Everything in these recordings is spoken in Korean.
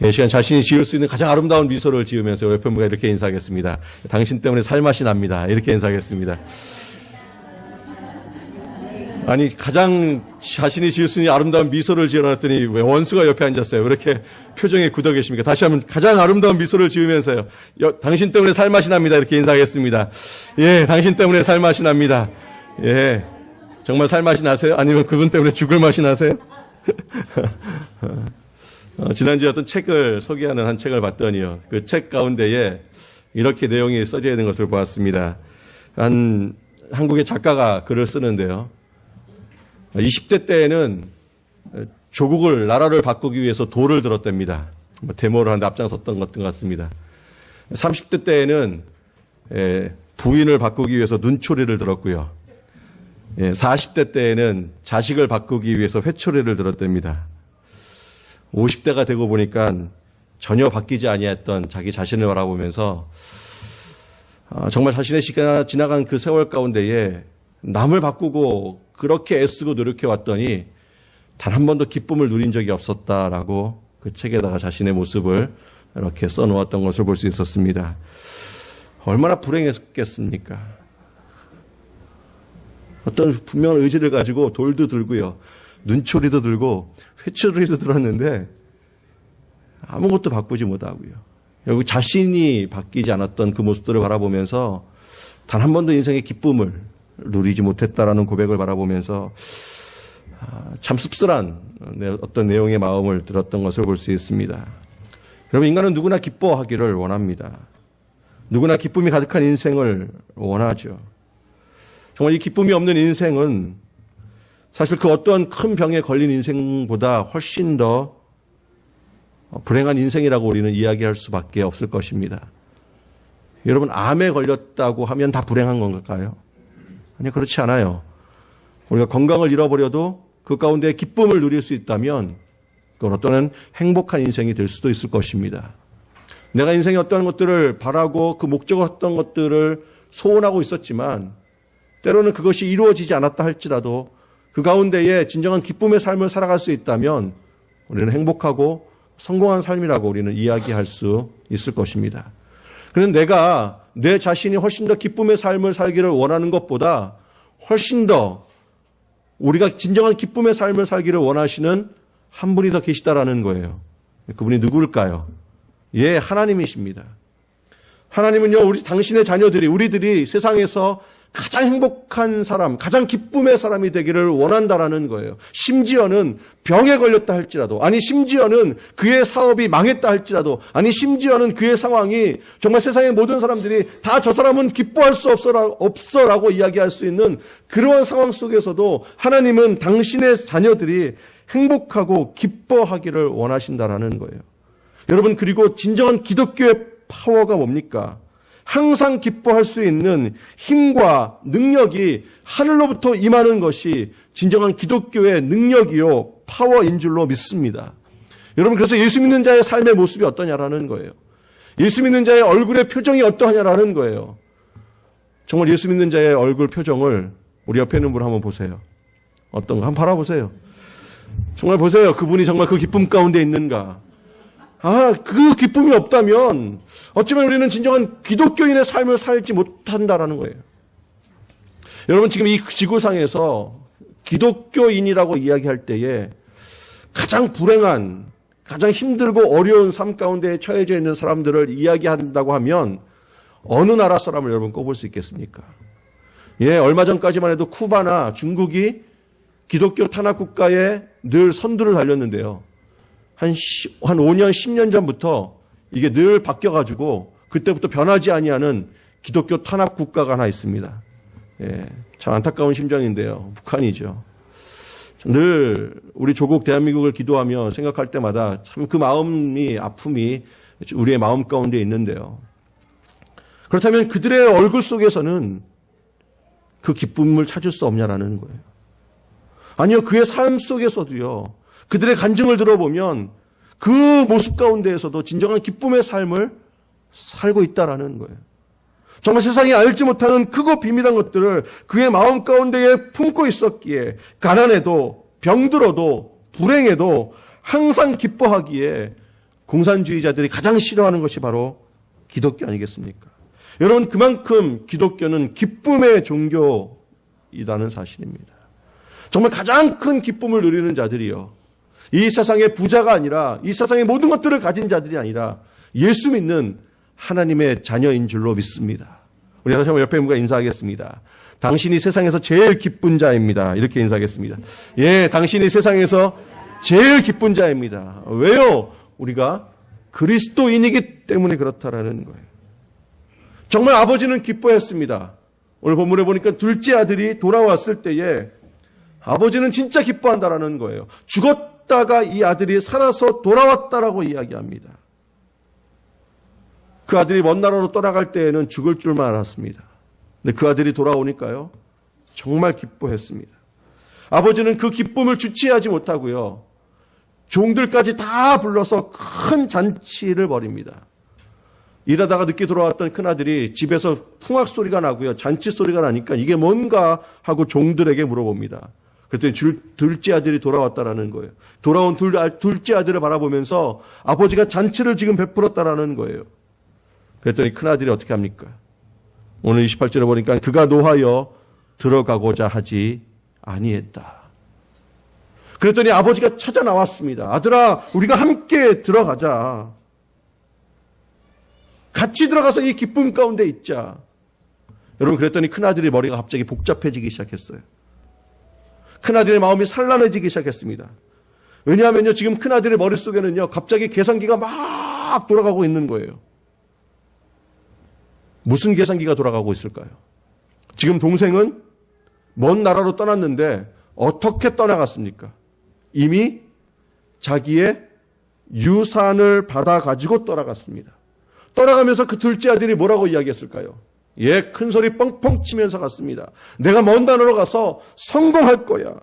이 시간 자신이 지을 수 있는 가장 아름다운 미소를 지으면서 옆에 분과 이렇게 인사하겠습니다. 당신 때문에 살맛이 납니다. 이렇게 인사하겠습니다. 아니, 가장 자신이 지을 수 있는 아름다운 미소를 지어놨더니 왜 원수가 옆에 앉았어요? 왜 이렇게 표정이 굳어 계십니까? 다시 한번 가장 아름다운 미소를 지으면서요. 당신 때문에 살맛이 납니다. 이렇게 인사하겠습니다. 예, 당신 때문에 살맛이 납니다. 예, 정말 살맛이 나세요? 아니면 그분 때문에 죽을 맛이 나세요? 지난주에 어떤 책을 소개하는 한 책을 봤더니요. 그 책 가운데에 이렇게 내용이 써져 있는 것을 보았습니다. 한국의 작가가 글을 쓰는데요. 20대 때에는 조국을, 나라를 바꾸기 위해서 돌을 들었답니다. 데모를 하는데 앞장섰던 것 같습니다. 30대 때에는 부인을 바꾸기 위해서 눈초리를 들었고요. 40대 때에는 자식을 바꾸기 위해서 회초리를 들었답니다. 50대가 되고 보니까 전혀 바뀌지 아니했던 자기 자신을 바라보면서 정말 자신의 시간이 지나간 그 세월 가운데에 남을 바꾸고 그렇게 애쓰고 노력해 왔더니 단 한 번도 기쁨을 누린 적이 없었다라고 그 책에다가 자신의 모습을 이렇게 써놓았던 것을 볼 수 있었습니다. 얼마나 불행했겠습니까? 어떤 분명한 의지를 가지고 돌도 들고요. 눈초리도 들고 회초리도 들었는데 아무것도 바꾸지 못하고요. 결국 자신이 바뀌지 않았던 그 모습들을 바라보면서 단 한 번도 인생의 기쁨을 누리지 못했다라는 고백을 바라보면서 참 씁쓸한 어떤 내용의 마음을 들었던 것을 볼 수 있습니다. 여러분, 인간은 누구나 기뻐하기를 원합니다. 누구나 기쁨이 가득한 인생을 원하죠. 정말 이 기쁨이 없는 인생은 사실 그 어떤 큰 병에 걸린 인생보다 훨씬 더 불행한 인생이라고 우리는 이야기할 수밖에 없을 것입니다. 여러분, 암에 걸렸다고 하면 다 불행한 건가요? 아니, 그렇지 않아요. 우리가 건강을 잃어버려도 그 가운데 기쁨을 누릴 수 있다면 그건 어떤 행복한 인생이 될 수도 있을 것입니다. 내가 인생에 어떤 것들을 바라고 그 목적했던 것들을 소원하고 있었지만 때로는 그것이 이루어지지 않았다 할지라도 그 가운데에 진정한 기쁨의 삶을 살아갈 수 있다면 우리는 행복하고 성공한 삶이라고 우리는 이야기할 수 있을 것입니다. 그런데 내가 내 자신이 훨씬 더 기쁨의 삶을 살기를 원하는 것보다 훨씬 더 우리가 진정한 기쁨의 삶을 살기를 원하시는 한 분이 더 계시다라는 거예요. 그분이 누구일까요? 예, 하나님이십니다. 하나님은요, 당신의 자녀들이, 우리들이 세상에서 가장 행복한 사람, 가장 기쁨의 사람이 되기를 원한다라는 거예요. 심지어는 병에 걸렸다 할지라도, 아니 심지어는 그의 사업이 망했다 할지라도, 아니 심지어는 그의 상황이 정말 세상의 모든 사람들이 다 저 사람은 기뻐할 수 없어라고 이야기할 수 있는 그러한 상황 속에서도 하나님은 당신의 자녀들이 행복하고 기뻐하기를 원하신다라는 거예요. 여러분, 그리고 진정한 기독교의 파워가 뭡니까? 항상 기뻐할 수 있는 힘과 능력이 하늘로부터 임하는 것이 진정한 기독교의 능력이요, 파워인 줄로 믿습니다. 여러분, 그래서 예수 믿는 자의 삶의 모습이 어떠냐라는 거예요. 예수 믿는 자의 얼굴의 표정이 어떠하냐라는 거예요. 정말 예수 믿는 자의 얼굴 표정을 우리 옆에 있는 분 한번 보세요. 어떤가 한번 바라보세요. 정말 보세요. 그분이 정말 그 기쁨 가운데 있는가. 그 기쁨이 없다면 어쩌면 우리는 진정한 기독교인의 삶을 살지 못한다라는 거예요. 여러분, 지금 이 지구상에서 기독교인이라고 이야기할 때에 가장 불행한, 가장 힘들고 어려운 삶 가운데 처해져 있는 사람들을 이야기한다고 하면 어느 나라 사람을 여러분 꼽을 수 있겠습니까? 예, 얼마 전까지만 해도 쿠바나 중국이 기독교 탄압 국가에 늘 선두를 달렸는데요. 한 5년, 10년 전부터 이게 늘 바뀌어가지고 그때부터 변하지 아니하는 기독교 탄압 국가가 하나 있습니다. 예, 참 안타까운 심정인데요. 북한이죠. 늘 우리 조국 대한민국을 기도하며 생각할 때마다 참 그 마음이, 아픔이 우리의 마음 가운데 있는데요. 그렇다면 그들의 얼굴 속에서는 그 기쁨을 찾을 수 없냐라는 거예요. 아니요, 그의 삶 속에서도요, 그들의 간증을 들어보면 그 모습 가운데에서도 진정한 기쁨의 삶을 살고 있다라는 거예요. 정말 세상이 알지 못하는 크고 비밀한 것들을 그의 마음 가운데에 품고 있었기에 가난해도 병들어도 불행해도 항상 기뻐하기에 공산주의자들이 가장 싫어하는 것이 바로 기독교 아니겠습니까? 여러분, 그만큼 기독교는 기쁨의 종교이라는 사실입니다. 정말 가장 큰 기쁨을 누리는 자들이요, 이 세상의 부자가 아니라, 이 세상의 모든 것들을 가진 자들이 아니라 예수 믿는 하나님의 자녀인 줄로 믿습니다. 우리 다시 한번 옆에 분과 인사하겠습니다. 당신이 세상에서 제일 기쁜 자입니다. 이렇게 인사하겠습니다. 예, 당신이 세상에서 제일 기쁜 자입니다. 왜요? 우리가 그리스도인이기 때문에 그렇다라는 거예요. 정말 아버지는 기뻐했습니다. 오늘 본문에 보니까 둘째 아들이 돌아왔을 때에 아버지는 진짜 기뻐한다라는 거예요. 죽었다가 이 아들이 살아서 돌아왔다라고 이야기합니다. 그 아들이 먼 나라로 떠나갈 때에는 죽을 줄만 알았습니다. 근데 그 아들이 돌아오니까요, 정말 기뻐했습니다. 아버지는 그 기쁨을 주체하지 못하고요, 종들까지 다 불러서 큰 잔치를 벌입니다. 일하다가 늦게 돌아왔던 큰아들이 집에서 풍악 소리가 나고요, 잔치 소리가 나니까 이게 뭔가 하고 종들에게 물어봅니다. 그랬더니 둘째 아들이 돌아왔다라는 거예요. 돌아온 둘째 아들을 바라보면서 아버지가 잔치를 지금 베풀었다라는 거예요. 그랬더니 큰아들이 어떻게 합니까? 오늘 28절에 보니까 그가 노하여 들어가고자 하지 아니했다. 그랬더니 아버지가 찾아 나왔습니다. 아들아, 우리가 함께 들어가자. 같이 들어가서 이 기쁨 가운데 있자. 여러분, 그랬더니 큰아들의 머리가 갑자기 복잡해지기 시작했어요. 큰아들의 마음이 산란해지기 시작했습니다. 왜냐하면요, 지금 큰아들의 머릿속에는요, 갑자기 계산기가 막 돌아가고 있는 거예요. 무슨 계산기가 돌아가고 있을까요? 지금 동생은 먼 나라로 떠났는데 어떻게 떠나갔습니까? 이미 자기의 유산을 받아가지고 떠나갔습니다. 떠나가면서 그 둘째 아들이 뭐라고 이야기했을까요? 예, 큰 소리 뻥뻥 치면서 갔습니다. 내가 먼 나라로 가서 성공할 거야.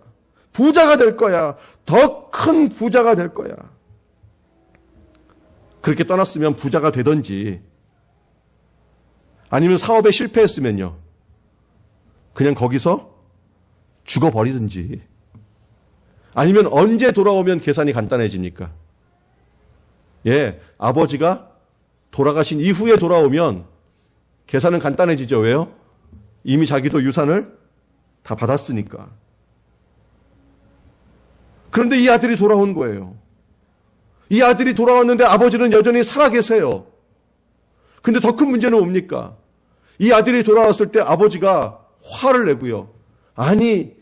부자가 될 거야. 더 큰 부자가 될 거야. 그렇게 떠났으면 부자가 되든지, 아니면 사업에 실패했으면요, 그냥 거기서 죽어버리든지, 아니면 언제 돌아오면 계산이 간단해집니까? 예, 아버지가 돌아가신 이후에 돌아오면 계산은 간단해지죠. 왜요? 이미 자기도 유산을 다 받았으니까. 그런데 이 아들이 돌아온 거예요. 이 아들이 돌아왔는데 아버지는 여전히 살아계세요. 근데 더 큰 문제는 뭡니까? 이 아들이 돌아왔을 때 아버지가 화를 내고요, 아니,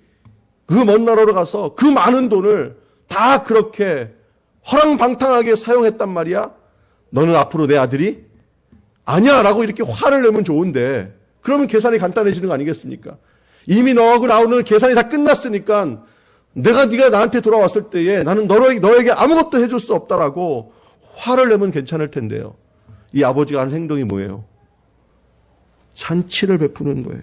그 먼 나라로 가서 그 많은 돈을 다 그렇게 허랑방탕하게 사용했단 말이야? 너는 앞으로 내 아들이 아니야 라고 이렇게 화를 내면 좋은데, 그러면 계산이 간단해지는 거 아니겠습니까? 이미 너하고 나오는 계산이 다 끝났으니까 네가 나한테 돌아왔을 때에 나는 너에게 아무것도 해줄 수 없다라고 화를 내면 괜찮을 텐데요, 이 아버지가 하는 행동이 뭐예요? 잔치를 베푸는 거예요.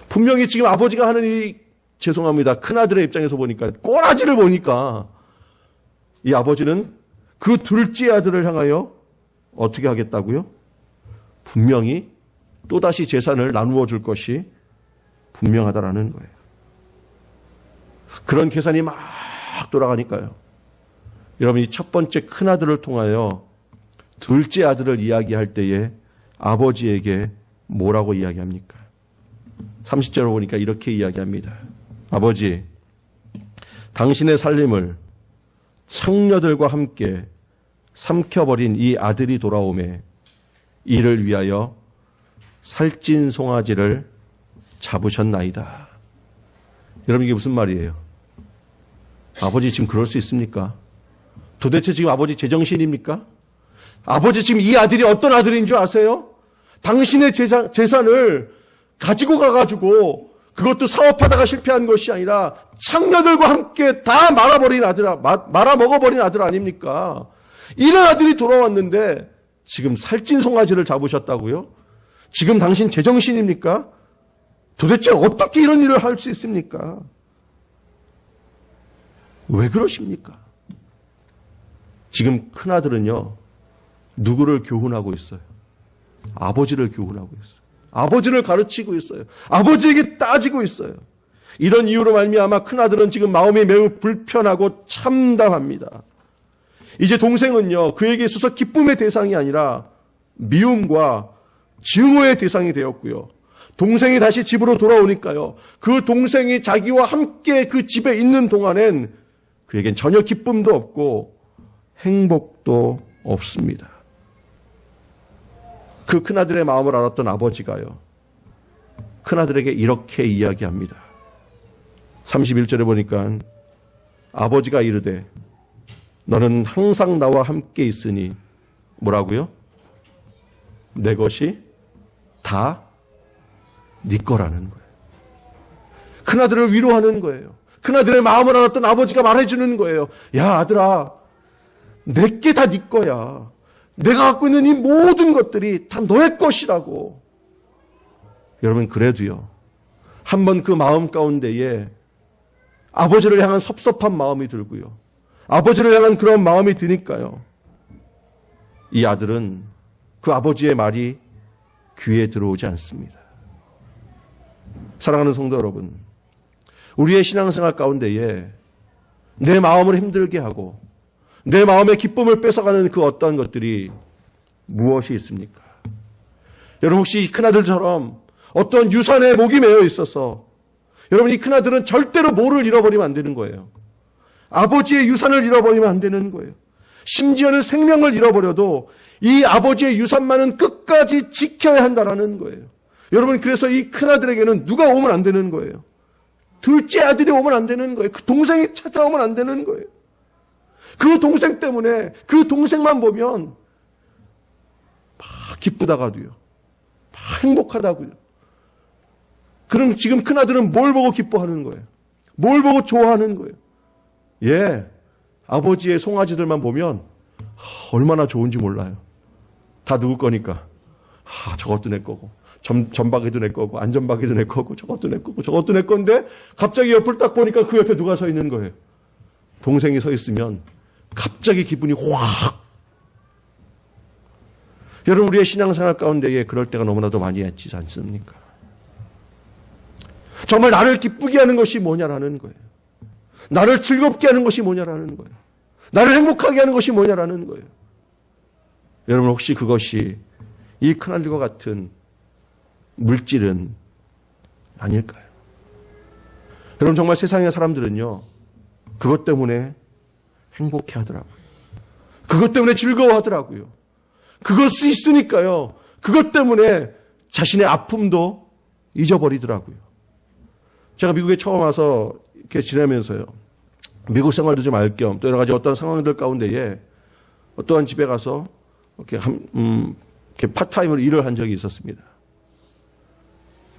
분명히 지금 아버지가 하는 죄송합니다, 큰아들의 입장에서 보니까, 꼬라지를 보니까 이 아버지는 그 둘째 아들을 향하여 어떻게 하겠다고요? 분명히 또다시 재산을 나누어 줄 것이 분명하다라는 거예요. 그런 계산이 막 돌아가니까요, 여러분, 이 첫 번째 큰아들을 통하여 둘째 아들을 이야기할 때에 아버지에게 뭐라고 이야기합니까? 30절을 보니까 이렇게 이야기합니다. 아버지, 당신의 살림을 창녀들과 함께 삼켜버린 이 아들이 돌아오매 이를 위하여 살찐 송아지를 잡으셨나이다. 여러분, 이게 무슨 말이에요? 아버지 지금 그럴 수 있습니까? 도대체 지금 아버지 제정신입니까? 아버지 지금 이 아들이 어떤 아들인 줄 아세요? 당신의 재산을 가지고 가가지고 그것도 사업하다가 실패한 것이 아니라 창녀들과 함께 다 말아먹어버린 아들 아닙니까? 이런 아들이 돌아왔는데 지금 살찐 송아지를 잡으셨다고요? 지금 당신 제정신입니까? 도대체 어떻게 이런 일을 할 수 있습니까? 왜 그러십니까? 지금 큰아들은요, 누구를 교훈하고 있어요? 아버지를 교훈하고 있어요. 아버지를 가르치고 있어요. 아버지에게 따지고 있어요. 이런 이유로 말미암아 큰아들은 지금 마음이 매우 불편하고 참담합니다. 이제 동생은요, 그에게 있어서 기쁨의 대상이 아니라 미움과 증오의 대상이 되었고요. 동생이 다시 집으로 돌아오니까요, 그 동생이 자기와 함께 그 집에 있는 동안엔 그에겐 전혀 기쁨도 없고 행복도 없습니다. 그 큰아들의 마음을 알았던 아버지가요, 큰아들에게 이렇게 이야기합니다. 31절에 보니까 아버지가 이르되 너는 항상 나와 함께 있으니 뭐라고요? 내 것이 다 네 거라는 거예요. 큰아들을 위로하는 거예요. 큰아들의 마음을 알았던 아버지가 말해주는 거예요. 야, 아들아, 내게 다 네 거야. 내가 갖고 있는 이 모든 것들이 다 너의 것이라고. 여러분, 그래도요, 한번 그 마음 가운데에 아버지를 향한 섭섭한 마음이 들고요, 아버지를 향한 그런 마음이 드니까요, 이 아들은 그 아버지의 말이 귀에 들어오지 않습니다. 사랑하는 성도 여러분, 우리의 신앙생활 가운데에 내 마음을 힘들게 하고 내 마음의 기쁨을 뺏어가는 그 어떤 것들이 무엇이 있습니까? 여러분, 혹시 이 큰아들처럼 어떤 유산에 목이 매여 있어서 여러분, 이 큰아들은 절대로 뭐를 잃어버리면 안 되는 거예요. 아버지의 유산을 잃어버리면 안 되는 거예요. 심지어는 생명을 잃어버려도 이 아버지의 유산만은 끝까지 지켜야 한다는 거예요. 여러분, 그래서 이 큰아들에게는 누가 오면 안 되는 거예요. 둘째 아들이 오면 안 되는 거예요. 그 동생이 찾아오면 안 되는 거예요. 그 동생 때문에 그 동생만 보면 막 기쁘다가도요, 막 행복하다고요. 그럼 지금 큰아들은 뭘 보고 기뻐하는 거예요? 뭘 보고 좋아하는 거예요? 예, 아버지의 송아지들만 보면 얼마나 좋은지 몰라요. 다 누구 거니까. 저것도 내 거고, 전박이도 내 거고, 안전박이도 내 거고, 저것도 내 거고, 저것도 내 건데 갑자기 옆을 딱 보니까 그 옆에 누가 서 있는 거예요. 동생이 서 있으면 갑자기 기분이 확. 여러분, 우리의 신앙생활 가운데에 그럴 때가 너무나도 많이 있지 않습니까? 정말 나를 기쁘게 하는 것이 뭐냐라는 거예요. 나를 즐겁게 하는 것이 뭐냐라는 거예요. 나를 행복하게 하는 것이 뭐냐라는 거예요. 여러분, 혹시 그것이 이 큰아들과 같은 물질은 아닐까요? 여러분, 정말 세상의 사람들은요, 그것 때문에 행복해 하더라고요. 그것 때문에 즐거워하더라고요. 그것이 있으니까요, 그것 때문에 자신의 아픔도 잊어버리더라고요. 제가 미국에 처음 와서 이렇게 지내면서요, 미국 생활도 좀 알 겸 또 여러 가지 어떤 상황들 가운데에 어떠한 집에 가서 이렇게 이렇게 파트타임으로 일을 한 적이 있었습니다.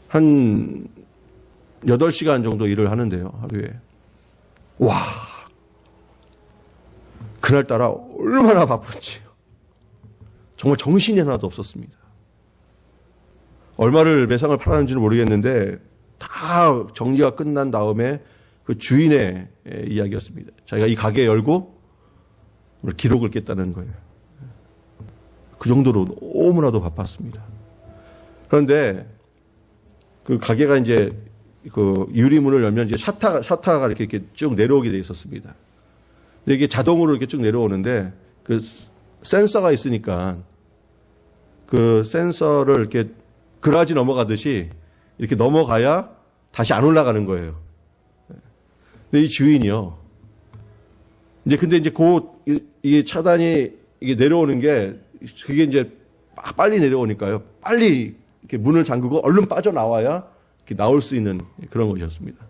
한 8시간 정도 일을 하는데요, 하루에. 와, 그날따라 얼마나 바쁜지요. 정말 정신이 하나도 없었습니다. 얼마를 매상을 팔았는지는 모르겠는데 다 정리가 끝난 다음에 그 주인의 이야기였습니다. 자기가 이 가게 열고 기록을 깼다는 거예요. 그 정도로 너무나도 바빴습니다. 그런데 그 가게가 이제 그 유리문을 열면 이제 샤타가 이렇게 쭉 내려오게 돼 있었습니다. 근데 이게 자동으로 이렇게 쭉 내려오는데 그 센서가 있으니까 그 센서를 이렇게 그라지 넘어가듯이 이렇게 넘어가야 다시 안 올라가는 거예요. 근데 이 주인이요, 근데 이제 이 차단이 이게 내려오는 게, 그게 이제 빨리 내려오니까요, 빨리 이렇게 문을 잠그고 얼른 빠져나와야 이렇게 나올 수 있는 그런 것이었습니다.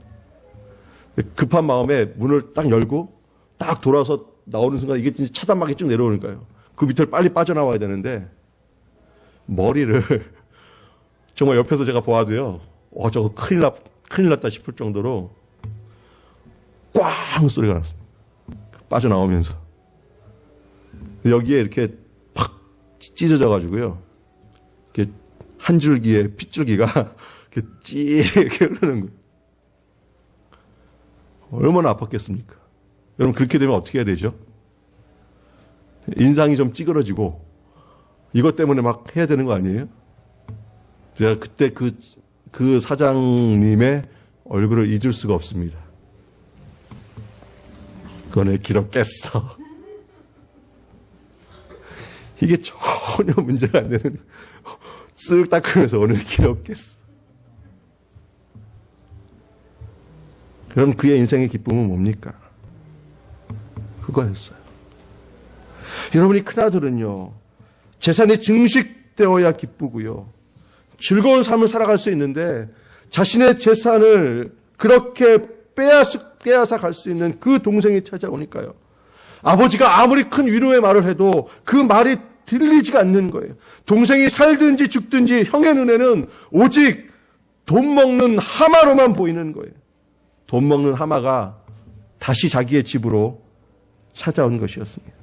급한 마음에 문을 딱 열고 딱 돌아서 나오는 순간 이게 차단막이 쭉 내려오니까요, 그 밑을 빨리 빠져나와야 되는데 머리를 정말 옆에서 제가 보아도요, 저거 큰일 났다 싶을 정도로 꽝 소리가 났습니다. 빠져나오면서. 여기에 이렇게 팍 찢어져가지고요, 이렇게 한 줄기의 핏줄기가 이렇게 이렇게 흐르는 거예요. 얼마나 아팠겠습니까? 여러분, 그렇게 되면 어떻게 해야 되죠? 인상이 좀 찌그러지고 이것 때문에 막 해야 되는 거 아니에요? 제가 그때 그 사장님의 얼굴을 잊을 수가 없습니다. 그거네, 기록 깼어. 이게 전혀 문제가 안 되는, 쓱 닦으면서 오늘 길 없겠어. 그럼 그의 인생의 기쁨은 뭡니까? 그거였어요. 여러분이 큰아들은요, 재산이 증식되어야 기쁘고요, 즐거운 삶을 살아갈 수 있는데 자신의 재산을 그렇게 빼앗아 갈 수 있는 그 동생이 찾아오니까요, 아버지가 아무리 큰 위로의 말을 해도 그 말이 들리지가 않는 거예요. 동생이 살든지 죽든지 형의 눈에는 오직 돈 먹는 하마로만 보이는 거예요. 돈 먹는 하마가 다시 자기의 집으로 찾아온 것이었습니다.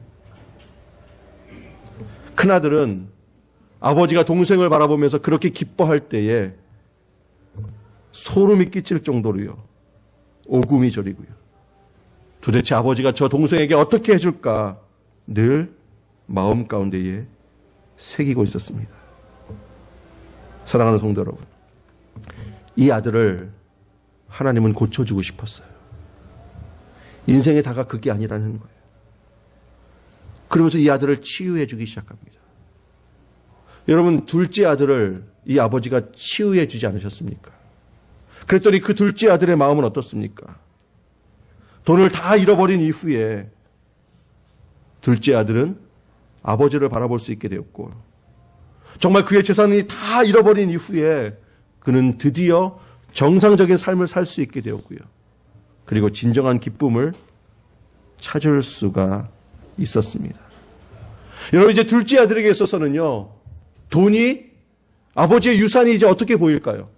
큰아들은 아버지가 동생을 바라보면서 그렇게 기뻐할 때에 소름이 끼칠 정도로요, 오금이 저리고요, 도대체 아버지가 저 동생에게 어떻게 해줄까 늘 마음 가운데에 새기고 있었습니다. 사랑하는 성도 여러분, 이 아들을 하나님은 고쳐주고 싶었어요. 인생의 다가 그게 아니라는 거예요. 그러면서 이 아들을 치유해 주기 시작합니다. 여러분, 둘째 아들을 이 아버지가 치유해 주지 않으셨습니까? 그랬더니 그 둘째 아들의 마음은 어떻습니까? 돈을 다 잃어버린 이후에 둘째 아들은 아버지를 바라볼 수 있게 되었고, 정말 그의 재산이 다 잃어버린 이후에 그는 드디어 정상적인 삶을 살 수 있게 되었고요, 그리고 진정한 기쁨을 찾을 수가 있었습니다. 여러분, 이제 둘째 아들에게 있어서는요, 돈이, 아버지의 유산이 이제 어떻게 보일까요?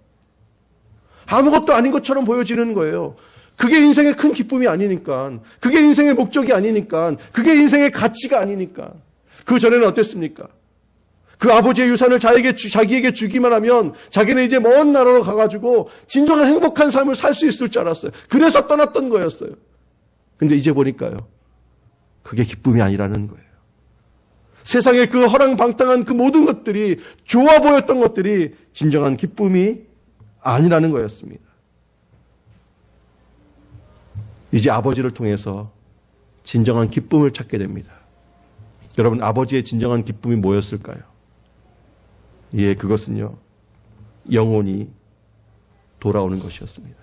아무것도 아닌 것처럼 보여지는 거예요. 그게 인생의 큰 기쁨이 아니니까, 그게 인생의 목적이 아니니까, 그게 인생의 가치가 아니니까. 그 전에는 어땠습니까? 그 아버지의 유산을 자기에게 주기만 하면 자기는 이제 먼 나라로 가가지고 진정한 행복한 삶을 살 수 있을 줄 알았어요. 그래서 떠났던 거였어요. 근데 이제 보니까요, 그게 기쁨이 아니라는 거예요. 세상의 그 허랑방탕한 그 모든 것들이, 좋아 보였던 것들이 진정한 기쁨이 아니라는 거였습니다. 이제 아버지를 통해서 진정한 기쁨을 찾게 됩니다. 여러분, 아버지의 진정한 기쁨이 뭐였을까요? 예, 그것은요, 영혼이 돌아오는 것이었습니다.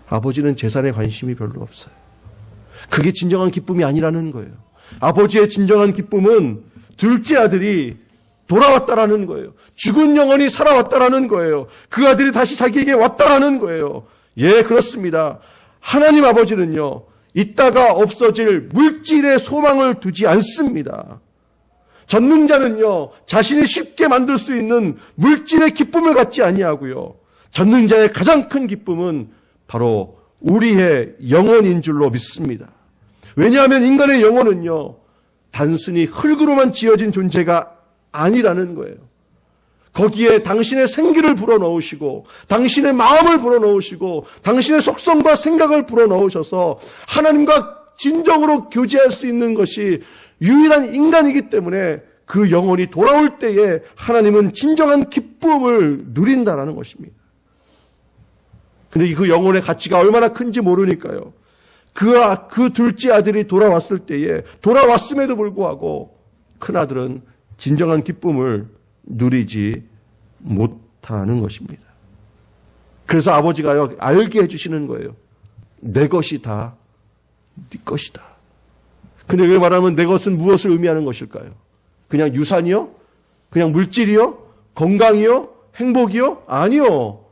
아버지는 재산에 관심이 별로 없어요. 그게 진정한 기쁨이 아니라는 거예요. 아버지의 진정한 기쁨은 둘째 아들이 돌아왔다라는 거예요. 죽은 영혼이 살아왔다라는 거예요. 그 아들이 다시 자기에게 왔다라는 거예요. 예, 그렇습니다. 하나님 아버지는요, 있다가 없어질 물질의 소망을 두지 않습니다. 전능자는요, 자신이 쉽게 만들 수 있는 물질의 기쁨을 갖지 아니하고요, 전능자의 가장 큰 기쁨은 바로 우리의 영혼인 줄로 믿습니다. 왜냐하면 인간의 영혼은요, 단순히 흙으로만 지어진 존재가 아니라는 거예요. 거기에 당신의 생기를 불어넣으시고, 당신의 마음을 불어넣으시고, 당신의 속성과 생각을 불어넣으셔서 하나님과 진정으로 교제할 수 있는 것이 유일한 인간이기 때문에 그 영혼이 돌아올 때에 하나님은 진정한 기쁨을 누린다는 것입니다. 근데 그 영혼의 가치가 얼마나 큰지 모르니까요, 그 둘째 아들이 돌아왔을 때에, 돌아왔음에도 불구하고 큰아들은 진정한 기쁨을 누리지 못하는 것입니다. 그래서 아버지가요, 알게 해주시는 거예요. 내 것이 다 네 것이다. 근데 여기 말하면 내 것은 무엇을 의미하는 것일까요? 그냥 유산이요? 그냥 물질이요? 건강이요? 행복이요? 아니요.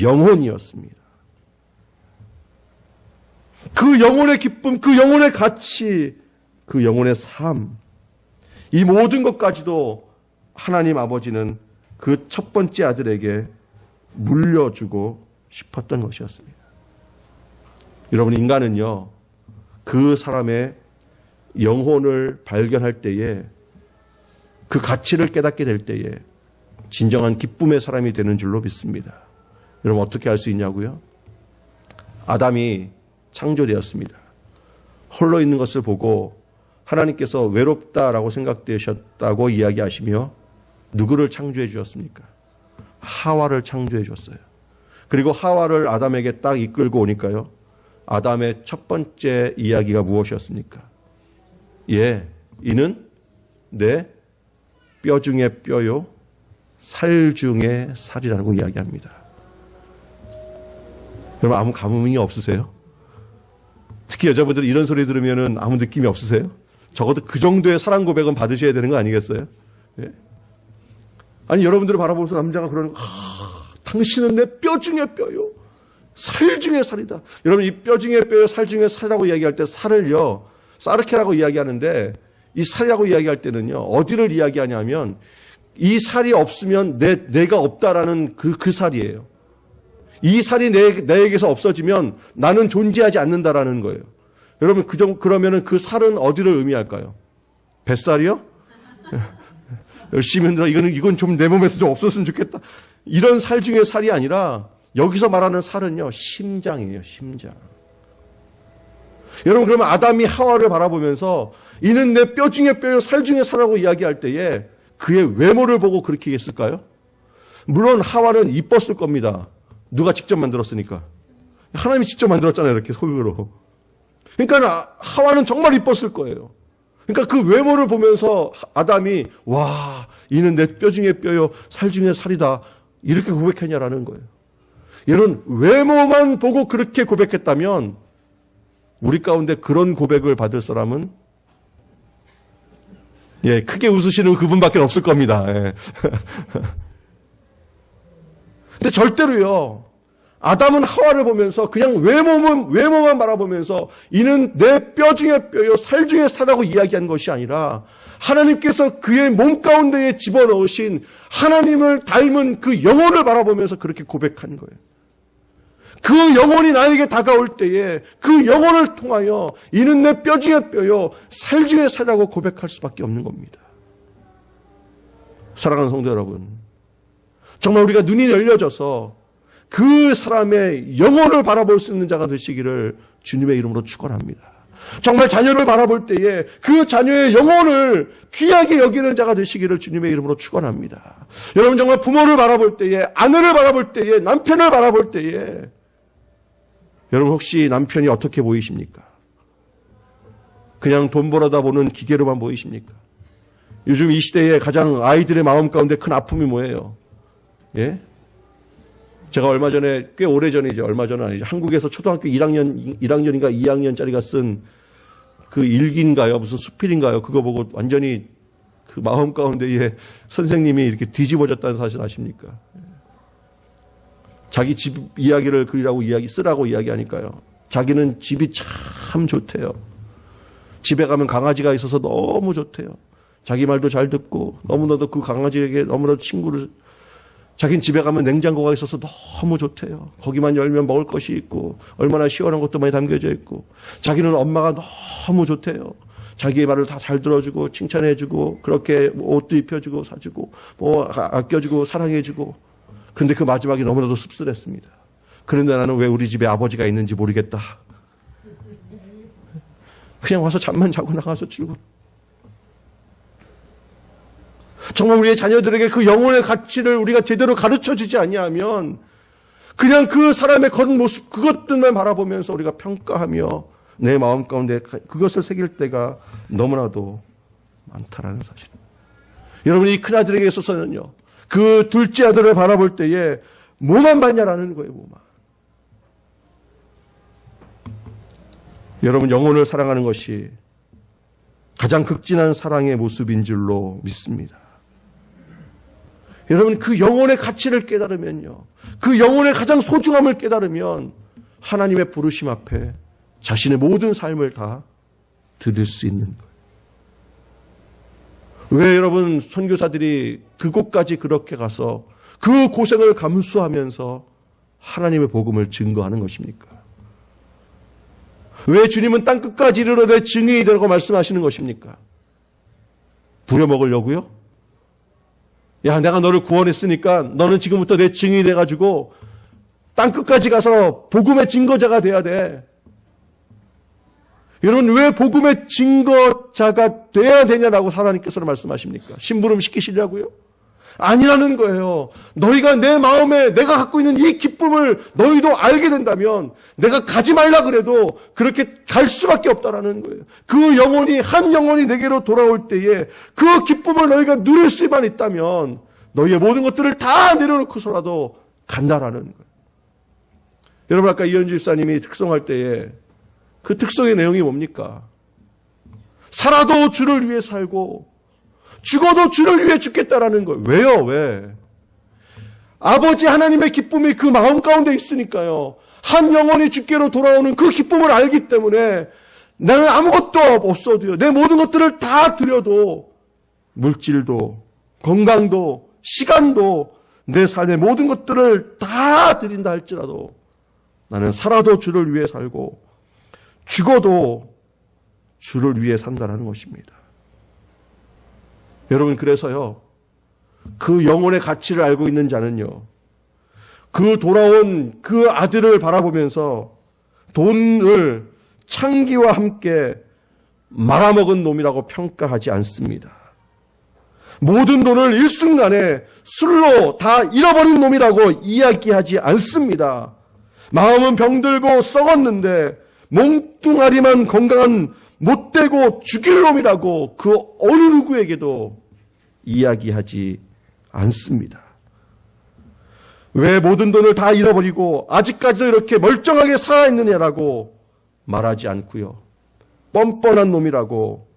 영혼이었습니다. 그 영혼의 기쁨, 그 영혼의 가치, 그 영혼의 삶, 이 모든 것까지도 하나님 아버지는 그 첫 번째 아들에게 물려주고 싶었던 것이었습니다. 여러분, 인간은요, 그 사람의 영혼을 발견할 때에, 그 가치를 깨닫게 될 때에 진정한 기쁨의 사람이 되는 줄로 믿습니다. 여러분, 어떻게 알 수 있냐고요? 아담이 창조되었습니다. 홀로 있는 것을 보고 하나님께서 외롭다라고 생각되셨다고 이야기하시며 누구를 창조해 주셨습니까? 하와를 창조해 줬어요. 그리고 하와를 아담에게 딱 이끌고 오니까요, 아담의 첫 번째 이야기가 무엇이었습니까? 예, 이는 내 뼈 중에 뼈요 살 중에 살이라고 이야기합니다. 여러분 아무 감흥이 없으세요? 특히 여자분들 이런 소리 들으면 아무 느낌이 없으세요? 적어도 그 정도의 사랑 고백은 받으셔야 되는 거 아니겠어요? 예? 아니 여러분들을 바라보면서 남자가 그러는 당신은 내 뼈 중에 뼈요 살 중에 살이다. 여러분 이 뼈 중에 뼈요 살 중에 살이라고 이야기할 때 살을요 사르케라고 이야기하는데 이 살이라고 이야기할 때는요 어디를 이야기하냐면 이 살이 없으면 내가 없다라는 그 살이에요. 이 살이 내에게서 없어지면 나는 존재하지 않는다라는 거예요. 여러분 그러면은 그 살은 어디를 의미할까요? 뱃살이요? 열심히 흔들어 이건 좀 내 몸에서 좀 없었으면 좋겠다. 이런 살 중에 살이 아니라 여기서 말하는 살은요 심장이에요. 심장. 여러분 그러면 아담이 하와를 바라보면서 이는 내 뼈 중에 뼈요 살 중에 살이라고 이야기할 때에 그의 외모를 보고 그렇게 했을까요? 물론 하와는 이뻤을 겁니다. 누가 직접 만들었으니까. 하나님이 직접 만들었잖아요. 이렇게 소유로. 그러니까 하와는 정말 이뻤을 거예요. 그러니까 그 외모를 보면서 아담이 와 이는 내 뼈 중에 뼈요 살 중에 살이다 이렇게 고백했냐라는 거예요. 여러분 외모만 보고 그렇게 고백했다면 우리 가운데 그런 고백을 받을 사람은 크게 웃으시는 그분밖에 없을 겁니다. 근데 절대로요. 아담은 하와를 보면서 그냥 외모만 바라보면서 이는 내 뼈 중에 뼈요 살 중에 살이라고 이야기한 것이 아니라 하나님께서 그의 몸 가운데에 집어넣으신 하나님을 닮은 그 영혼을 바라보면서 그렇게 고백한 거예요. 그 영혼이 나에게 다가올 때에 그 영혼을 통하여 이는 내 뼈 중에 뼈요 살 중에 살이라고 고백할 수밖에 없는 겁니다. 사랑하는 성도 여러분, 정말 우리가 눈이 열려져서 그 사람의 영혼을 바라볼 수 있는 자가 되시기를 주님의 이름으로 축원합니다. 정말 자녀를 바라볼 때에 그 자녀의 영혼을 귀하게 여기는 자가 되시기를 주님의 이름으로 축원합니다. 여러분 정말 부모를 바라볼 때에 아내를 바라볼 때에 남편을 바라볼 때에 여러분 혹시 남편이 어떻게 보이십니까? 그냥 돈 벌어다 보는 기계로만 보이십니까? 요즘 이 시대에 가장 아이들의 마음 가운데 큰 아픔이 뭐예요? 예? 제가 얼마 전에 꽤 오래 전이죠. 얼마 전은 아니죠. 한국에서 초등학교 1학년인가 2학년짜리가 쓴 그 일기인가요? 무슨 수필인가요? 그거 보고 완전히 그 마음 가운데에 선생님이 이렇게 뒤집어졌다는 사실 아십니까? 자기 집 이야기를 쓰라고 이야기하니까요. 자기는 집이 참 좋대요. 집에 가면 강아지가 있어서 너무 좋대요. 자기 말도 잘 듣고 너무나도 그 강아지에게 너무나도 자기는 집에 가면 냉장고가 있어서 너무 좋대요. 거기만 열면 먹을 것이 있고 얼마나 시원한 것도 많이 담겨져 있고 자기는 엄마가 너무 좋대요. 자기의 말을 다 잘 들어주고 칭찬해주고 그렇게 옷도 입혀주고 사주고 아껴주고 사랑해주고 그런데 그 마지막이 너무나도 씁쓸했습니다. 그런데 나는 왜 우리 집에 아버지가 있는지 모르겠다. 그냥 와서 잠만 자고 나가서 출근. 정말 우리의 자녀들에게 그 영혼의 가치를 우리가 제대로 가르쳐주지 아니하면 그냥 그 사람의 겉모습 그것들만 바라보면서 우리가 평가하며 내 마음 가운데 그것을 새길 때가 너무나도 많다라는 사실. 여러분 이 큰아들에게 있어서는요. 그 둘째 아들을 바라볼 때에 뭐만 봤냐라는 거예요. 뭐만. 여러분 영혼을 사랑하는 것이 가장 극진한 사랑의 모습인 줄로 믿습니다. 여러분 그 영혼의 가치를 깨달으면요. 그 영혼의 가장 소중함을 깨달으면 하나님의 부르심 앞에 자신의 모든 삶을 다 드릴 수 있는 거예요. 왜 여러분 선교사들이 그곳까지 그렇게 가서 그 고생을 감수하면서 하나님의 복음을 증거하는 것입니까? 왜 주님은 땅끝까지 이르러 내 증인이 되라고 말씀하시는 것입니까? 부려먹으려고요? 야, 내가 너를 구원했으니까 너는 지금부터 내 증인이 돼가지고 땅끝까지 가서 복음의 증거자가 돼야 돼. 여러분 왜 복음의 증거자가 돼야 되냐라고 하나님께서는 말씀하십니까? 심부름 시키시려고요? 아니라는 거예요. 너희가 내 마음에 내가 갖고 있는 이 기쁨을 너희도 알게 된다면 내가 가지 말라 그래도 그렇게 갈 수밖에 없다라는 거예요. 그 영혼이 한 영혼이 내게로 돌아올 때에 그 기쁨을 너희가 누릴 수만 있다면 너희의 모든 것들을 다 내려놓고서라도 간다라는 거예요. 여러분 아까 이현주 집사님이 특송할 때에 그 특송의 내용이 뭡니까? 살아도 주를 위해 살고 죽어도 주를 위해 죽겠다라는 거예요. 왜요? 왜? 아버지 하나님의 기쁨이 그 마음 가운데 있으니까요. 한 영혼이 주께로 돌아오는 그 기쁨을 알기 때문에 나는 아무것도 없어도요. 내 모든 것들을 다 드려도 물질도 건강도 시간도 내 삶의 모든 것들을 다 드린다 할지라도 나는 살아도 주를 위해 살고 죽어도 주를 위해 산다라는 것입니다. 여러분 그래서요. 그 영혼의 가치를 알고 있는 자는요. 그 돌아온 그 아들을 바라보면서 돈을 창기와 함께 말아먹은 놈이라고 평가하지 않습니다. 모든 돈을 일순간에 술로 다 잃어버린 놈이라고 이야기하지 않습니다. 마음은 병들고 썩었는데 몽뚱아리만 건강한 못되고 죽일 놈이라고 그 어느 누구에게도 이야기하지 않습니다. 왜 모든 돈을 다 잃어버리고 아직까지도 이렇게 멀쩡하게 살아있느냐라고 말하지 않고요. 뻔뻔한 놈이라고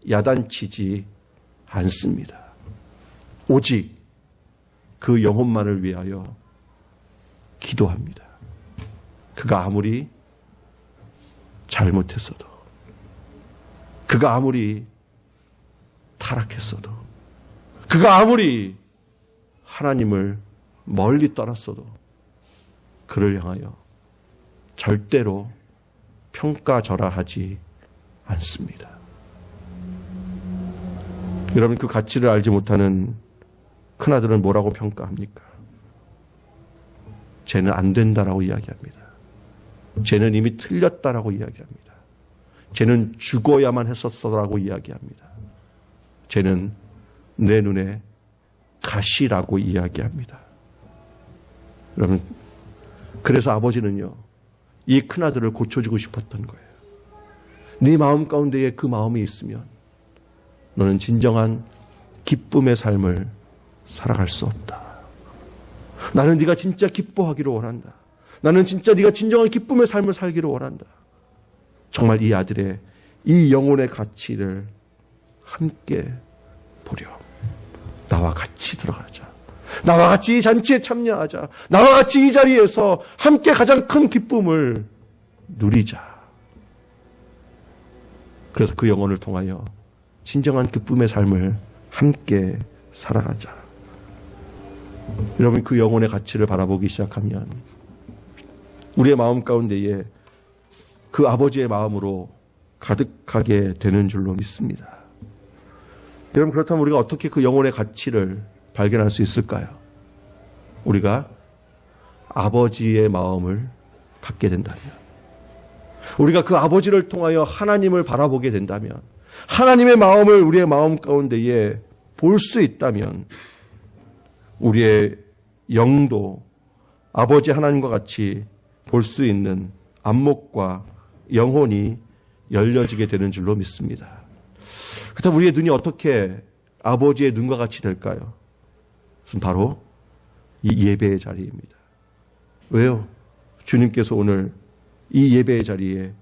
야단치지 않습니다. 오직 그 영혼만을 위하여 기도합니다. 그가 아무리 잘못했어도, 그가 아무리 타락했어도, 그가 아무리 하나님을 멀리 떠났어도 그를 향하여 절대로 평가절하하지 않습니다. 여러분 그 가치를 알지 못하는 큰아들은 뭐라고 평가합니까? 쟤는 안 된다라고 이야기합니다. 쟤는 이미 틀렸다라고 이야기합니다. 쟤는 죽어야만 했었어라고 이야기합니다. 쟤는 내 눈에 가시라고 이야기합니다. 여러분, 그래서 아버지는요, 이 큰아들을 고쳐주고 싶었던 거예요. 네 마음 가운데에 그 마음이 있으면 너는 진정한 기쁨의 삶을 살아갈 수 없다. 나는 네가 진짜 기뻐하기를 원한다. 나는 진짜 네가 진정한 기쁨의 삶을 살기를 원한다. 정말 이 아들의 이 영혼의 가치를 함께 보려. 나와 같이 들어가자. 나와 같이 이 잔치에 참여하자. 나와 같이 이 자리에서 함께 가장 큰 기쁨을 누리자. 그래서 그 영혼을 통하여 진정한 기쁨의 삶을 함께 살아가자. 여러분 그 영혼의 가치를 바라보기 시작하면 우리의 마음 가운데에 그 아버지의 마음으로 가득하게 되는 줄로 믿습니다. 여러분 그렇다면 우리가 어떻게 그 영혼의 가치를 발견할 수 있을까요? 우리가 아버지의 마음을 갖게 된다면, 우리가 그 아버지를 통하여 하나님을 바라보게 된다면, 하나님의 마음을 우리의 마음 가운데에 볼 수 있다면 우리의 영도 아버지 하나님과 같이 볼 수 있는 안목과 영혼이 열려지게 되는 줄로 믿습니다. 그렇다면 우리의 눈이 어떻게 아버지의 눈과 같이 될까요? 그것은 바로 이 예배의 자리입니다. 왜요? 주님께서 오늘 이 예배의 자리에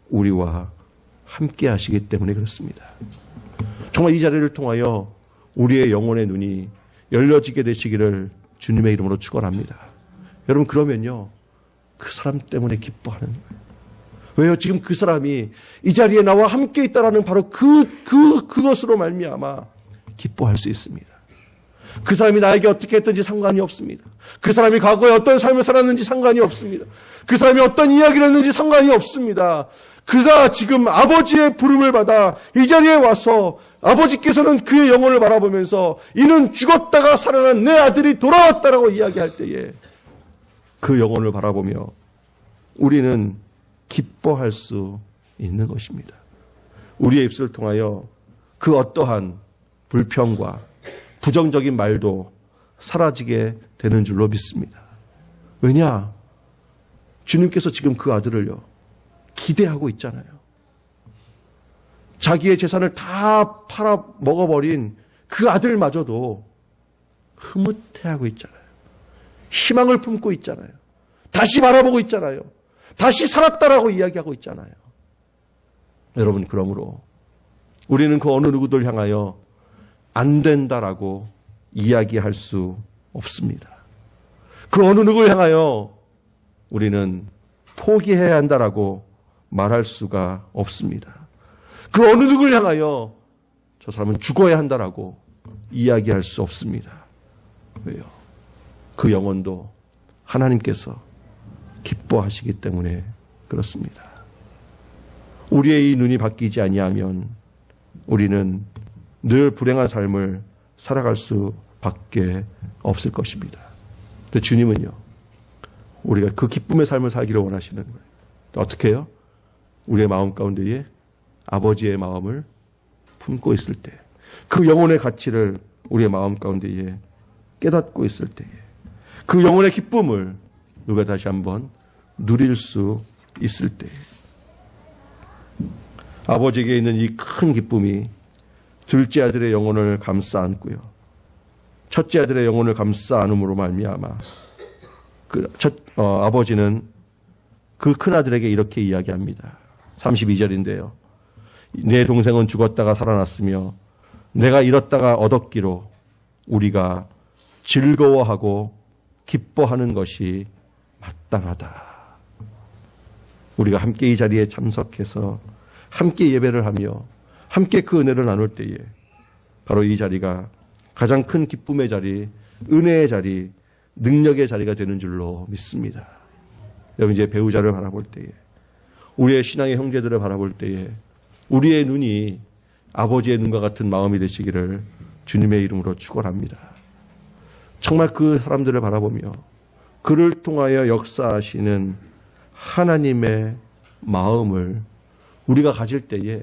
우리와 함께 하시기 때문에 그렇습니다. 정말 이 자리를 통하여 우리의 영혼의 눈이 열려지게 되시기를 주님의 이름으로 축원합니다. 여러분 그러면요 그 사람 때문에 기뻐하는 거예요. 왜요? 지금 그 사람이 이 자리에 나와 함께 있다라는 바로 그것으로 말미암아 기뻐할 수 있습니다. 그 사람이 나에게 어떻게 했든지 상관이 없습니다. 그 사람이 과거에 어떤 삶을 살았는지 상관이 없습니다. 그 사람이 어떤 이야기를 했는지 상관이 없습니다. 그가 지금 아버지의 부름을 받아 이 자리에 와서 아버지께서는 그의 영혼을 바라보면서 이는 죽었다가 살아난 내 아들이 돌아왔다라고 이야기할 때에 그 영혼을 바라보며 우리는 기뻐할 수 있는 것입니다. 우리의 입술을 통하여 그 어떠한 불평과 부정적인 말도 사라지게 되는 줄로 믿습니다. 왜냐? 주님께서 지금 그 아들을요, 기대하고 있잖아요. 자기의 재산을 다 팔아 먹어버린 그 아들마저도 흐뭇해하고 있잖아요. 희망을 품고 있잖아요. 다시 바라보고 있잖아요. 다시 살았다라고 이야기하고 있잖아요. 여러분, 그러므로 우리는 그 어느 누구들 향하여 안 된다라고 이야기할 수 없습니다. 그 어느 누구를 향하여 우리는 포기해야 한다라고 말할 수가 없습니다. 그 어느 누구를 향하여 저 사람은 죽어야 한다라고 이야기할 수 없습니다. 왜요? 그 영혼도 하나님께서 기뻐하시기 때문에 그렇습니다. 우리의 이 눈이 바뀌지 아니하면 우리는 늘 불행한 삶을 살아갈 수밖에 없을 것입니다. 근데 주님은요, 우리가 그 기쁨의 삶을 살기를 원하시는 거예요. 어떻게 해요? 우리의 마음 가운데에 아버지의 마음을 품고 있을 때, 그 영혼의 가치를 우리의 마음 가운데에 깨닫고 있을 때에, 그 영혼의 기쁨을 누가 다시 한번 누릴 수 있을 때에, 아버지에게 있는 이 큰 기쁨이 둘째 아들의 영혼을 감싸 안고요, 첫째 아들의 영혼을 감싸 안음으로 말미암아 아버지는 그 큰아들에게 이렇게 이야기합니다. 32절인데요. 내 동생은 죽었다가 살아났으며 내가 잃었다가 얻었기로 우리가 즐거워하고 기뻐하는 것이 마땅하다. 우리가 함께 이 자리에 참석해서 함께 예배를 하며 함께 그 은혜를 나눌 때에 바로 이 자리가 가장 큰 기쁨의 자리, 은혜의 자리, 능력의 자리가 되는 줄로 믿습니다. 여러분, 이제 배우자를 바라볼 때에, 우리의 신앙의 형제들을 바라볼 때에 우리의 눈이 아버지의 눈과 같은 마음이 되시기를 주님의 이름으로 축원합니다. 정말 그 사람들을 바라보며 그를 통하여 역사하시는 하나님의 마음을 우리가 가질 때에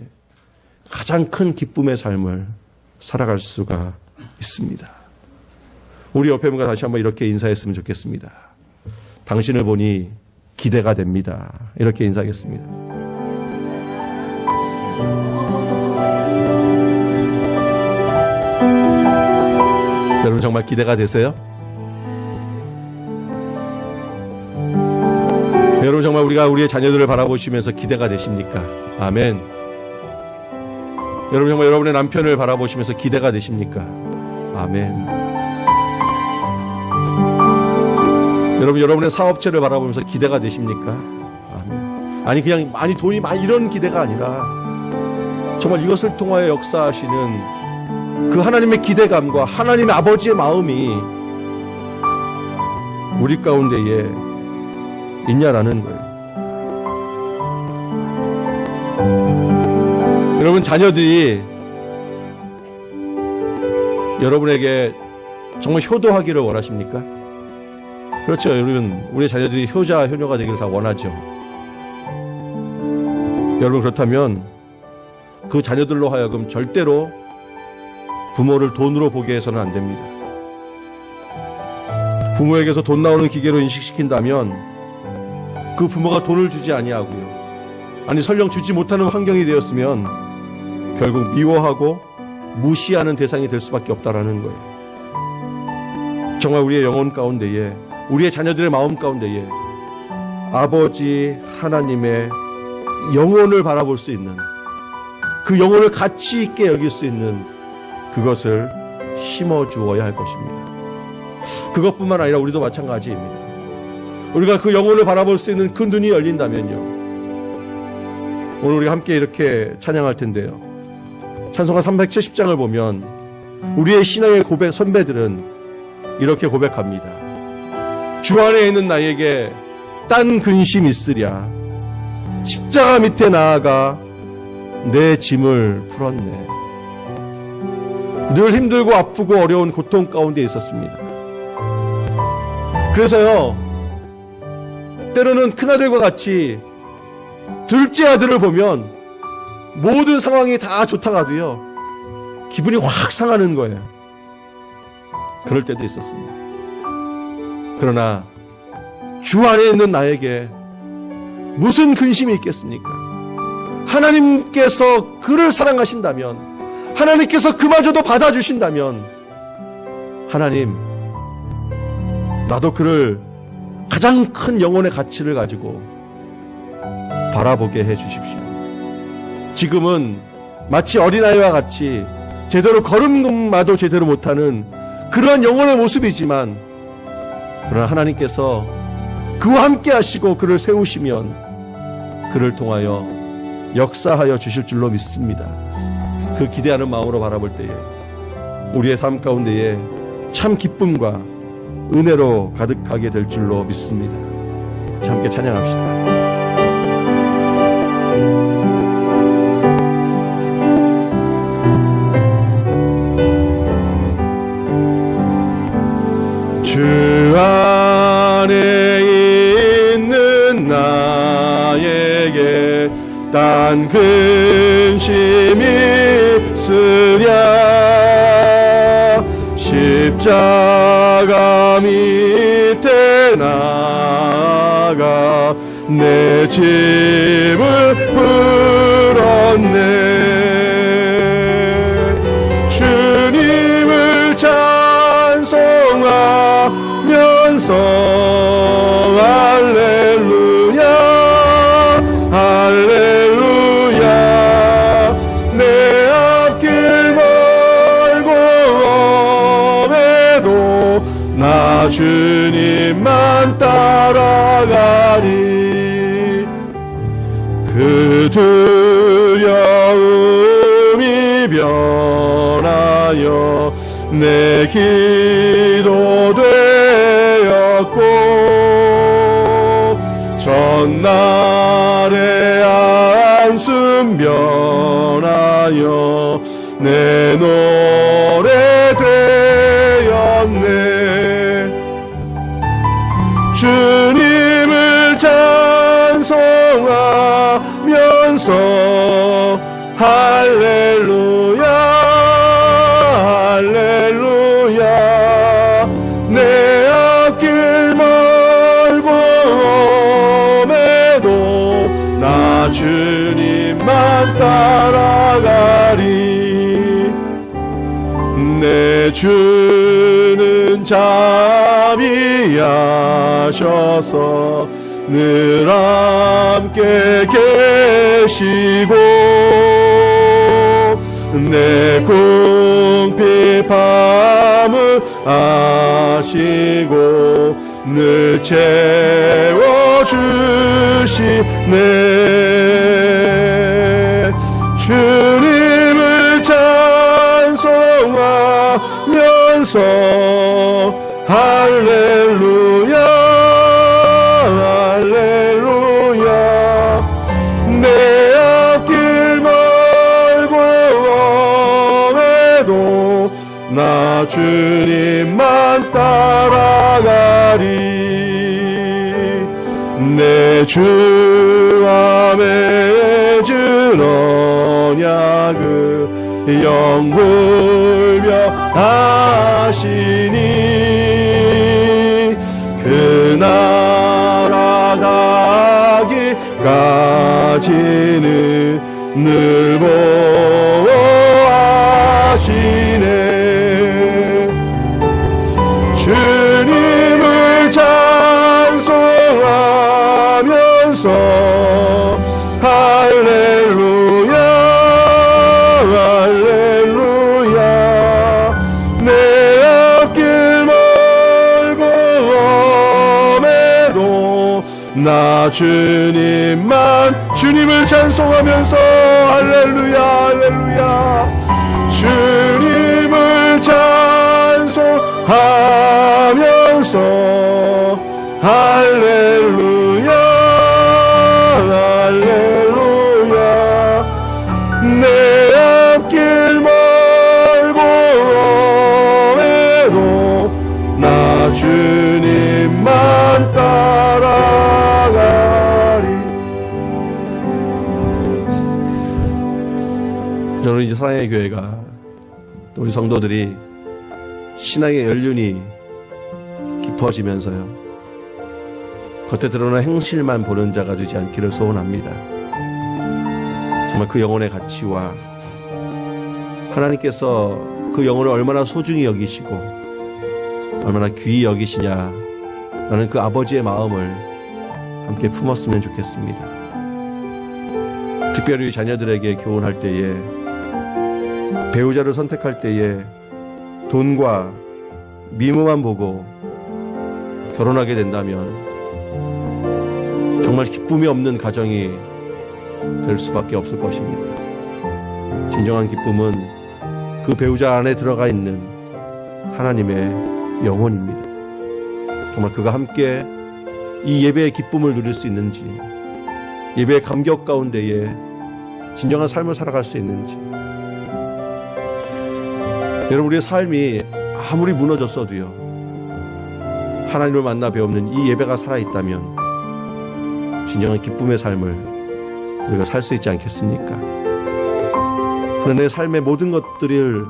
가장 큰 기쁨의 삶을 살아갈 수가 있습니다. 우리 옆에 분과 다시 한번 이렇게 인사했으면 좋겠습니다. 당신을 보니 기대가 됩니다. 이렇게 인사하겠습니다. 여러분, 정말 기대가 되세요? 여러분, 정말 우리가 우리의 자녀들을 바라보시면서 기대가 되십니까? 아멘. 여러분, 정말 여러분의 남편을 바라보시면서 기대가 되십니까? 아멘. 여러분, 여러분의 사업체를 바라보면서 기대가 되십니까? 아멘. 아니, 그냥 많이 돈이 많이 이런 기대가 아니라 정말 이것을 통하여 역사하시는 그 하나님의 기대감과 하나님의 아버지의 마음이 우리 가운데에 있냐라는 거예요. 여러분, 자녀들이 여러분에게 정말 효도하기를 원하십니까? 그렇죠. 여러분, 우리 자녀들이 효자, 효녀가 되기를 다 원하죠. 여러분, 그렇다면 그 자녀들로 하여금 절대로 부모를 돈으로 보게 해서는 안 됩니다. 부모에게서 돈 나오는 기계로 인식시킨다면 그 부모가 돈을 주지 아니하고요, 아니 설령 주지 못하는 환경이 되었으면 결국 미워하고 무시하는 대상이 될 수밖에 없다라는 거예요. 정말 우리의 영혼 가운데에, 우리의 자녀들의 마음 가운데에 아버지 하나님의 영혼을 바라볼 수 있는, 그 영혼을 가치 있게 여길 수 있는 그것을 심어주어야 할 것입니다. 그것뿐만 아니라 우리도 마찬가지입니다. 우리가 그 영혼을 바라볼 수 있는 그 눈이 열린다면요, 오늘 우리가 함께 이렇게 찬양할 텐데요, 찬송가 370장을 보면 우리의 신앙의 선배들은 이렇게 고백합니다. 주 안에 있는 나에게 딴 근심 있으랴, 십자가 밑에 나아가 내 짐을 풀었네. 늘 힘들고 아프고 어려운 고통 가운데 있었습니다. 그래서요, 때로는 큰아들과 같이 둘째 아들을 보면 모든 상황이 다 좋다가도요, 기분이 확 상하는 거예요. 그럴 때도 있었습니다. 그러나 주 안에 있는 나에게 무슨 근심이 있겠습니까? 하나님께서 그를 사랑하신다면, 하나님께서 그마저도 받아주신다면, 하나님, 나도 그를 가장 큰 영혼의 가치를 가지고 바라보게 해주십시오. 지금은 마치 어린아이와 같이 제대로 걸음마도 제대로 못하는 그러한 영혼의 모습이지만, 그러나 하나님께서 그와 함께 하시고 그를 세우시면 그를 통하여 역사하여 주실 줄로 믿습니다. 그 기대하는 마음으로 바라볼 때에 우리의 삶 가운데에 참 기쁨과 은혜로 가득하게 될 줄로 믿습니다. 함께 찬양합시다. 주 안에 있는 나에게 딴 근심이 있으랴. 십자가 밑에 나가 내 짐을 풀었네. 주님을 찬송하면서 할렐루야 할렐루야. 내 앞길 멀고 험해도 나 주님만 따라가리. 그 두려움이 변하여 내 기도 되었고, 전날의 한숨 변하여 내 노래 되었네. 주님을 찬송하면서 할렐루야 할렐루야. 내 앞길 멀고 험해도 나 주님만 따라가리. 내 주는 잠이 하셔서 늘 함께 계시고, 내 궁핍함을 아시고 늘 채워주시네. 주님을 찬송하면서 할렐루야 할렐루야. 내 앞길 멀고 험해도 나 주님만 따라가리. 내 주 안에 준 언약을 영불며 하시니, 그 나라 가기까지는 늘 보호하시네. 주님을 찬송하면서 할렐루야 할렐루야. 내 앞길 멀고 험해도 나 주님을 찬송하면서 할렐루야 할렐루야. 주님을 찬송하면서 할렐루야 할렐루야. 내 앞길 멀고 험해도 나 주님만 따라가리. 저는 이제 사랑의 교회가 또 우리 성도들이 신앙의 연륜이 깊어지면서요, 겉에 드러나는 행실만 보는 자가 되지 않기를 소원합니다. 정말 그 영혼의 가치와 하나님께서 그 영혼을 얼마나 소중히 여기시고 얼마나 귀히 여기시냐라는 그 아버지의 마음을 함께 품었으면 좋겠습니다. 특별히 자녀들에게 교훈할 때에, 배우자를 선택할 때에 돈과 미모만 보고 결혼하게 된다면 정말 기쁨이 없는 가정이 될 수밖에 없을 것입니다. 진정한 기쁨은 그 배우자 안에 들어가 있는 하나님의 영혼입니다. 정말 그가 함께 이 예배의 기쁨을 누릴 수 있는지, 예배의 감격 가운데에 진정한 삶을 살아갈 수 있는지. 여러분, 우리의 삶이 아무리 무너졌어도요, 하나님을 만나 배우는 이 예배가 살아있다면 진정한 기쁨의 삶을 우리가 살 수 있지 않겠습니까? 그런데 내 삶의 모든 것들을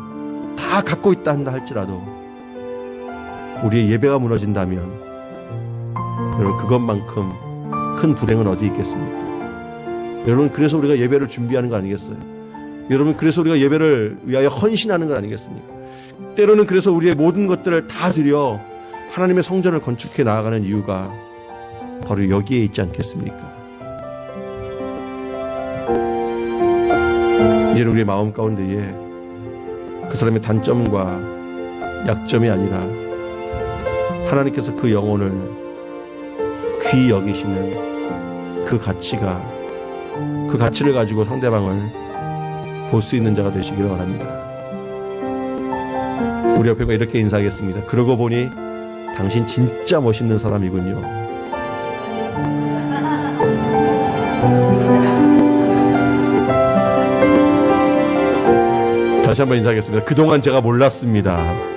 다 갖고 있다 한다 할지라도 우리의 예배가 무너진다면 여러분, 그것만큼 큰 불행은 어디 있겠습니까? 여러분, 그래서 우리가 예배를 준비하는 거 아니겠어요? 여러분, 그래서 우리가 예배를 위하여 헌신하는 거 아니겠습니까? 때로는 그래서 우리의 모든 것들을 다 드려 하나님의 성전을 건축해 나아가는 이유가 바로 여기에 있지 않겠습니까? 이제는 우리의 마음 가운데에 그 사람의 단점과 약점이 아니라 하나님께서 그 영혼을 귀히 여기시는 그 가치를 가지고 상대방을 볼 수 있는 자가 되시기를 바랍니다. 우리 옆에 이렇게 인사하겠습니다. 그러고 보니 당신 진짜 멋있는 사람이군요. 다시 한번 인사하겠습니다. 그동안 제가 몰랐습니다.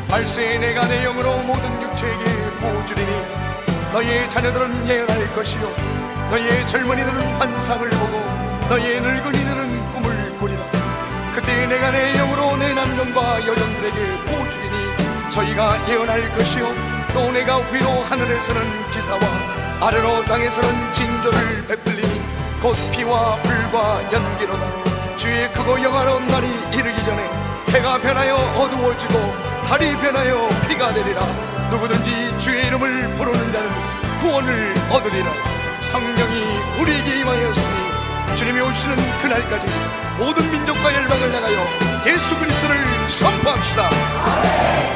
말세에 내가 내 영으로 모든 육체에게 보여주리니 너희의 자녀들은 예언할 것이요 너희의 젊은이들은 환상을 보고 너희의 늙은이들은 꿈을 꾸리라. 그때 내가 내 영으로 내 남종과 여종들에게 보여주리니 저희가 예언할 것이요 또 내가 위로 하늘에서는 기사와 아래로 땅에서는 징조를 베풀리니 곧 피와 불과 연기로다. 주의 크고 영화로운 날이 이르기 전에 해가 변하여 어두워지고 달이 변하여 피가 되리라. 누구든지 주의 이름을 부르는 자는 구원을 얻으리라. 성령이 우리에게 임하였으니 주님이 오시는 그날까지 모든 민족과 열방을 향하여 예수 그리스도를 선포합시다. 아멘.